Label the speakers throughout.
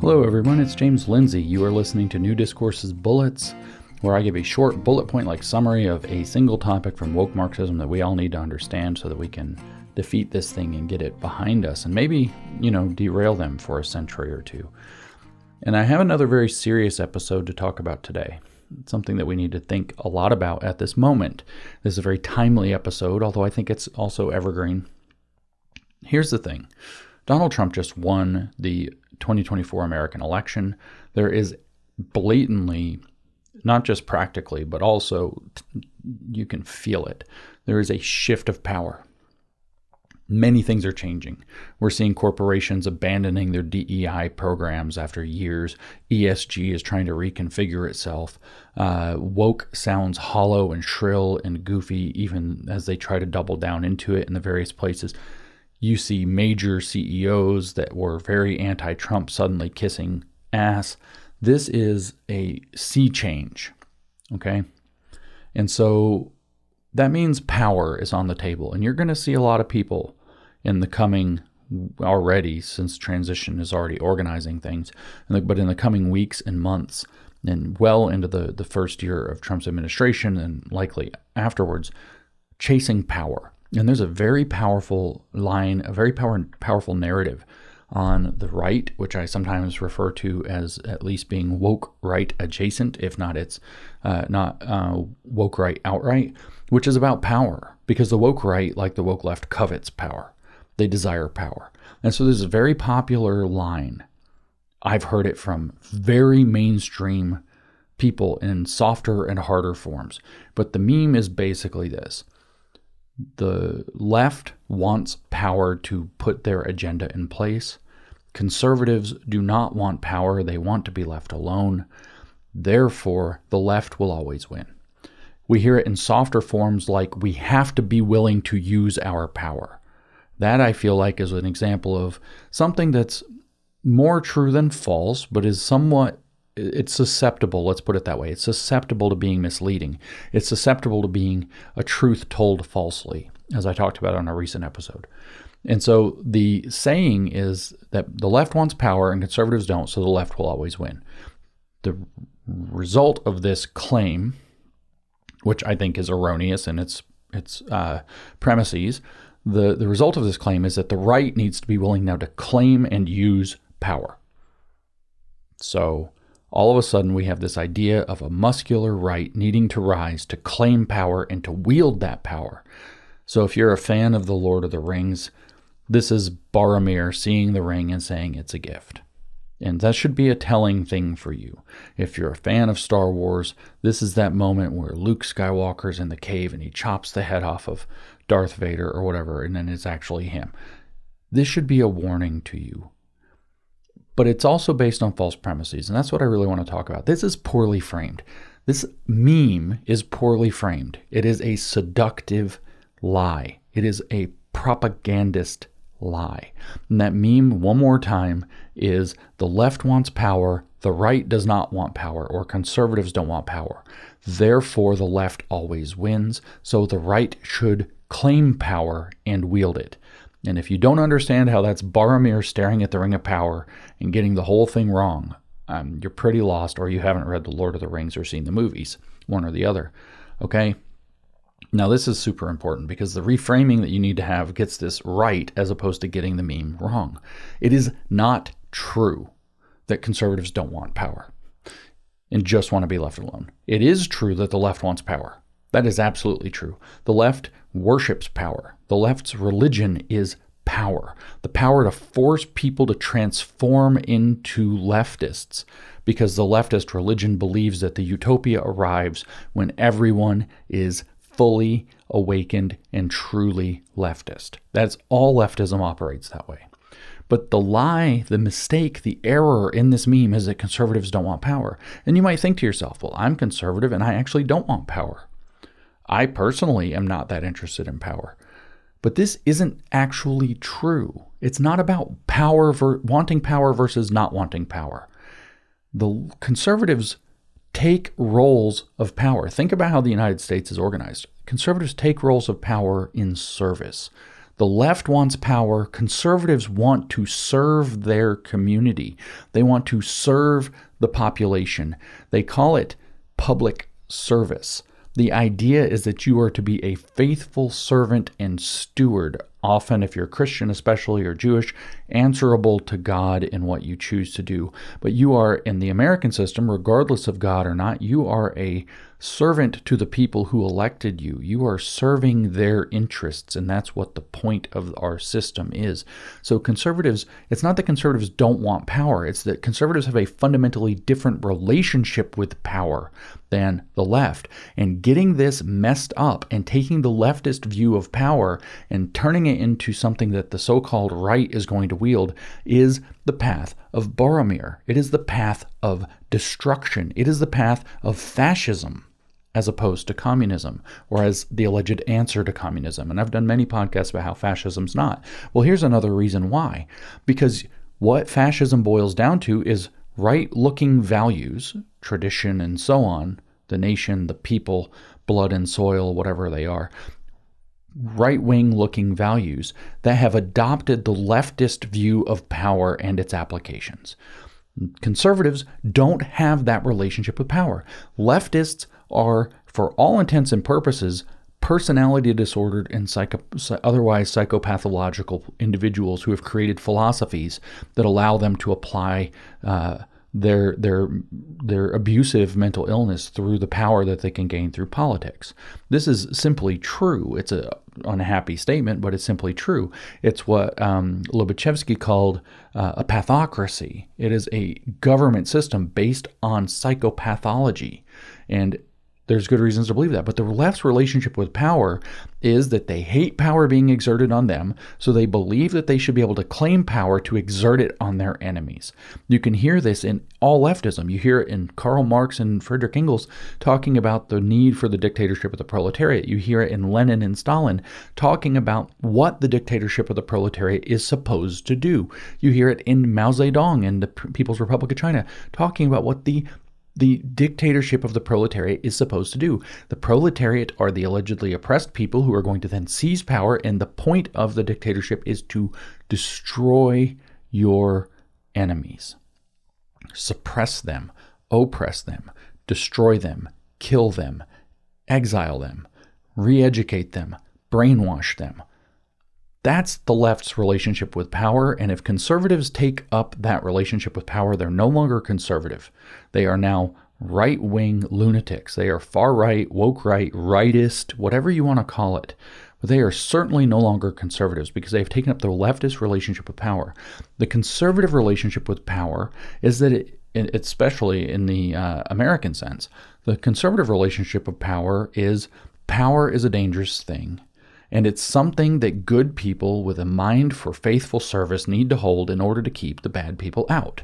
Speaker 1: Hello everyone, it's James Lindsay. You are listening to New Discourses Bullets, where I give a short bullet point-like summary of a single topic from woke Marxism that we all need to understand so that we can defeat this thing and get it behind us and maybe, derail them for a century or two. And I have another very serious episode to talk about today. It's something that we need to think a lot about at this moment. This is a very timely episode, although I think it's also evergreen. Here's the thing. Donald Trump just won the 2024 American election. There is blatantly, not just practically, but also you can feel it. There is a shift of power. Many things are changing. We're seeing corporations abandoning their DEI programs after years. ESG is trying to reconfigure itself. Woke sounds hollow and shrill and goofy, even as they try to double down into it in the various places. You see major CEOs that were very anti-Trump suddenly kissing ass. This is a sea change, okay? And so that means power is on the table. And you're going to see a lot of people in the coming, already, since transition is already organizing things, but in the coming weeks and months and well into the first year of Trump's administration and likely afterwards, chasing power. And there's a very powerful line, a very powerful narrative on the right, which I sometimes refer to as at least being woke right adjacent, if not it's not woke right outright, which is about power. Because the woke right, like the woke left, covets power. They desire power. And so there's a very popular line. I've heard it from very mainstream people in softer and harder forms. But the meme is basically this. The left wants power to put their agenda in place. Conservatives do not want power. They want to be left alone. Therefore, the left will always win. We hear it in softer forms like we have to be willing to use our power. That, I feel like, is an example of something that's more true than false, but is somewhat, it's susceptible, let's put it that way. It's susceptible to being misleading. It's susceptible to being a truth told falsely, as I talked about on a recent episode. And so the saying is that the left wants power and conservatives don't, so the left will always win. The result of this claim, which I think is erroneous in its premises, the result of this claim is that the right needs to be willing now to claim and use power. So all of a sudden, we have this idea of a muscular right needing to rise to claim power and to wield that power. So if you're a fan of The Lord of the Rings, this is Boromir seeing the ring and saying it's a gift. And that should be a telling thing for you. If you're a fan of Star Wars, this is that moment where Luke Skywalker's in the cave and he chops the head off of Darth Vader or whatever, and then it's actually him. This should be a warning to you. But it's also based on false premises, and that's what I really want to talk about. This is poorly framed. This meme is poorly framed. It is a seductive lie. It is a propagandist lie. And that meme, one more time, is the left wants power, the right does not want power, or conservatives don't want power. Therefore, the left always wins, so the right should claim power and wield it. And if you don't understand how that's Boromir staring at the Ring of Power and getting the whole thing wrong, you're pretty lost, or you haven't read The Lord of the Rings or seen the movies, one or the other. Okay? Now, this is super important because the reframing that you need to have gets this right as opposed to getting the meme wrong. It is not true that conservatives don't want power and just want to be left alone. It is true that the left wants power. That is absolutely true. The left worships power. The left's religion is power. The power to force people to transform into leftists, because the leftist religion believes that the utopia arrives when everyone is fully awakened and truly leftist. That's all leftism operates that way. But the lie, the mistake, the error in this meme is that conservatives don't want power. And you might think to yourself, well, I'm conservative and I actually don't want power. I personally am not that interested in power. But this isn't actually true. It's not about power, wanting power versus not wanting power. The conservatives take roles of power. Think about how the United States is organized. Conservatives take roles of power in service. The left wants power. Conservatives want to serve their community. They want to serve the population. They call it public service. The idea is that you are to be a faithful servant and steward, often, if you're Christian especially or Jewish, answerable to God in what you choose to do. But you are, in the American system, regardless of God or not, you are a servant to the people who elected you. You are serving their interests, and that's what the point of our system is. So conservatives, it's not that conservatives don't want power, it's that conservatives have a fundamentally different relationship with power than the left. And getting this messed up and taking the leftist view of power and turning it into something that the so-called right is going to wield is the path of Boromir. It is the path of destruction. It is the path of fascism, as opposed to communism, or as the alleged answer to communism. And I've done many podcasts about how fascism's not. Well, here's another reason why. Because what fascism boils down to is right-looking values, tradition and so on, the nation, the people, blood and soil, whatever they are, right-wing looking values that have adopted the leftist view of power and its applications. Conservatives don't have that relationship with power. Leftists are, for all intents and purposes, personality disordered and otherwise psychopathological individuals who have created philosophies that allow them to apply their abusive mental illness through the power that they can gain through politics. This is simply true. It's an unhappy statement, but it's simply true. It's what Lobachevsky called a pathocracy. It is a government system based on psychopathology, and there's good reasons to believe that. But the left's relationship with power is that they hate power being exerted on them, so they believe that they should be able to claim power to exert it on their enemies. You can hear this in all leftism. You hear it in Karl Marx and Friedrich Engels talking about the need for the dictatorship of the proletariat. You hear it in Lenin and Stalin talking about what the dictatorship of the proletariat is supposed to do. You hear it in Mao Zedong and the People's Republic of China talking about what the dictatorship of the proletariat is supposed to do. The proletariat are the allegedly oppressed people who are going to then seize power, and the point of the dictatorship is to destroy your enemies, suppress them, oppress them, destroy them, kill them, exile them, re-educate them, brainwash them. That's the left's relationship with power, and if conservatives take up that relationship with power, they're no longer conservative. They are now right-wing lunatics. They are far-right, woke-right, rightist, whatever you want to call it. But they are certainly no longer conservatives because they've taken up the leftist relationship with power. The conservative relationship with power is that especially in the American sense, the conservative relationship of power is a dangerous thing. And it's something that good people with a mind for faithful service need to hold in order to keep the bad people out.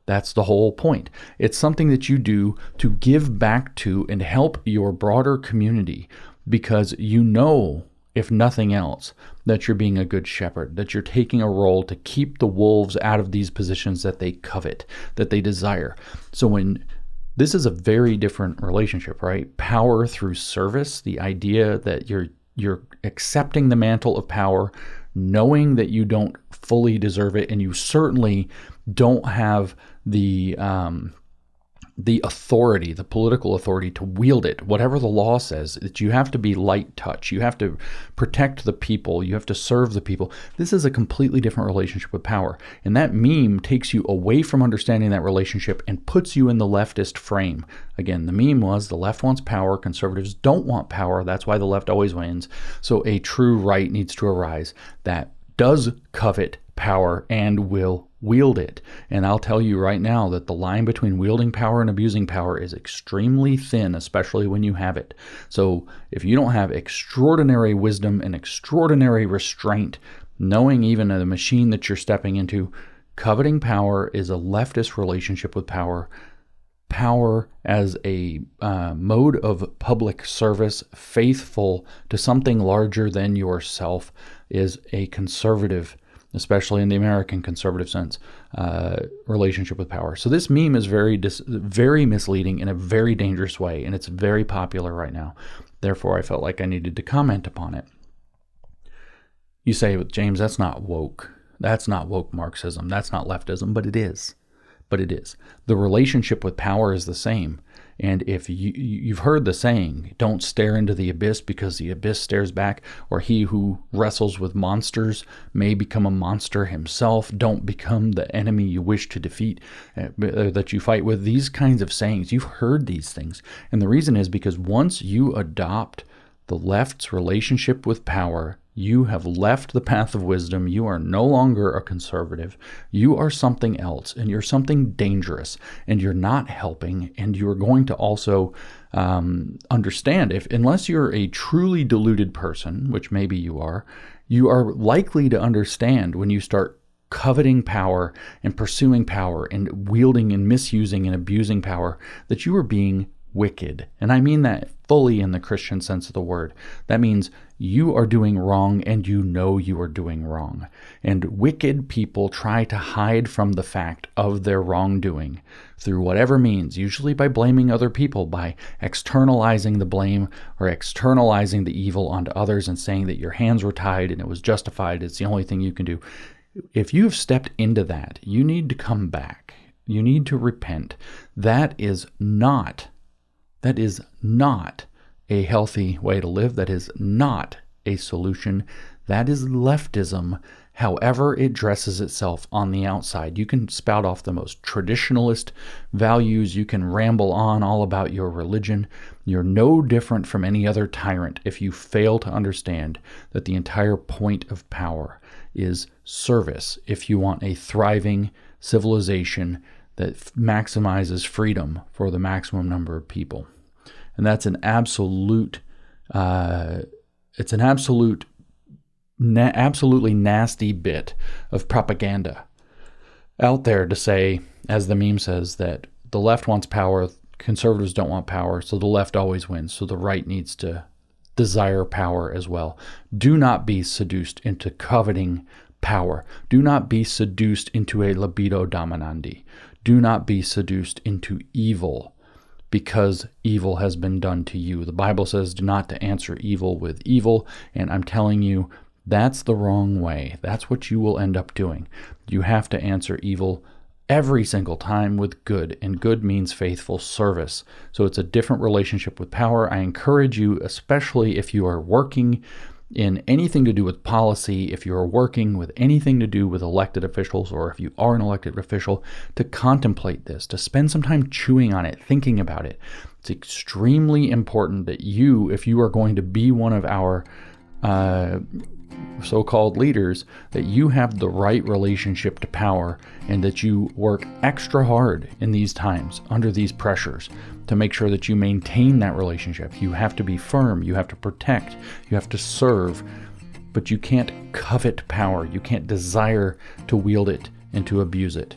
Speaker 1: That's the whole point. It's something that you do to give back to and help your broader community because you know, if nothing else, that you're being a good shepherd, that you're taking a role to keep the wolves out of these positions that they covet, that they desire. So this is a very different relationship, right? Power through service, the idea that you're accepting the mantle of power, knowing that you don't fully deserve it, and you certainly don't have the authority, the political authority to wield it. Whatever the law says, that you have to be light touch. You have to protect the people. You have to serve the people. This is a completely different relationship with power. And that meme takes you away from understanding that relationship and puts you in the leftist frame. Again, the meme was the left wants power, conservatives don't want power. That's why the left always wins. So a true right needs to arise that does covet power and will wield it. And I'll tell you right now that the line between wielding power and abusing power is extremely thin, especially when you have it. So if you don't have extraordinary wisdom and extraordinary restraint, knowing even the machine that you're stepping into, coveting power is a leftist relationship with power. Power as a mode of public service, faithful to something larger than yourself, is a conservative, especially in the American conservative sense, relationship with power. So this meme is very misleading in a very dangerous way, and it's very popular right now. Therefore, I felt like I needed to comment upon it. You say, James, that's not woke. That's not woke Marxism. That's not leftism, but it is. But it is. The relationship with power is the same. And if you've heard the saying, don't stare into the abyss because the abyss stares back, or he who wrestles with monsters may become a monster himself. Don't become the enemy you wish to defeat, that you fight with. These kinds of sayings, you've heard these things. And the reason is because once you adopt the left's relationship with power, you have left the path of wisdom. You are no longer a conservative. You are something else, and you're something dangerous, and you're not helping, and you're going to also understand, unless you're a truly deluded person, which maybe you are likely to understand when you start coveting power and pursuing power and wielding and misusing and abusing power, that you are being wicked. And I mean that fully in the Christian sense of the word. That means you are doing wrong and you know you are doing wrong. And wicked people try to hide from the fact of their wrongdoing through whatever means, usually by blaming other people, by externalizing the blame or externalizing the evil onto others and saying that your hands were tied and it was justified. It's the only thing you can do. If you've stepped into that, you need to come back. You need to repent. That is not a healthy way to live. That is not a solution. That is leftism, however it dresses itself on the outside. You can spout off the most traditionalist values. You can ramble on all about your religion. You're no different from any other tyrant if you fail to understand that the entire point of power is service. If you want a thriving civilization that maximizes freedom for the maximum number of people. And that's an absolutely nasty bit of propaganda out there to say, as the meme says, that the left wants power, conservatives don't want power, so the left always wins, so the right needs to desire power as well. Do not be seduced into coveting power. Do not be seduced into a libido dominandi. Do not be seduced into evil because evil has been done to you. The Bible says do not to answer evil with evil, and I'm telling you, that's the wrong way. That's what you will end up doing. You have to answer evil every single time with good, and good means faithful service. So it's a different relationship with power. I encourage you, especially if you are working in anything to do with policy, if you are working with anything to do with elected officials, or if you are an elected official, to contemplate this, to spend some time chewing on it, thinking about it. It's extremely important that you, if you are going to be one of our so-called leaders, that you have the right relationship to power and that you work extra hard in these times under these pressures to make sure that you maintain that relationship. You have to be firm, you have to protect, you have to serve, but you can't covet power. You can't desire to wield it and to abuse it.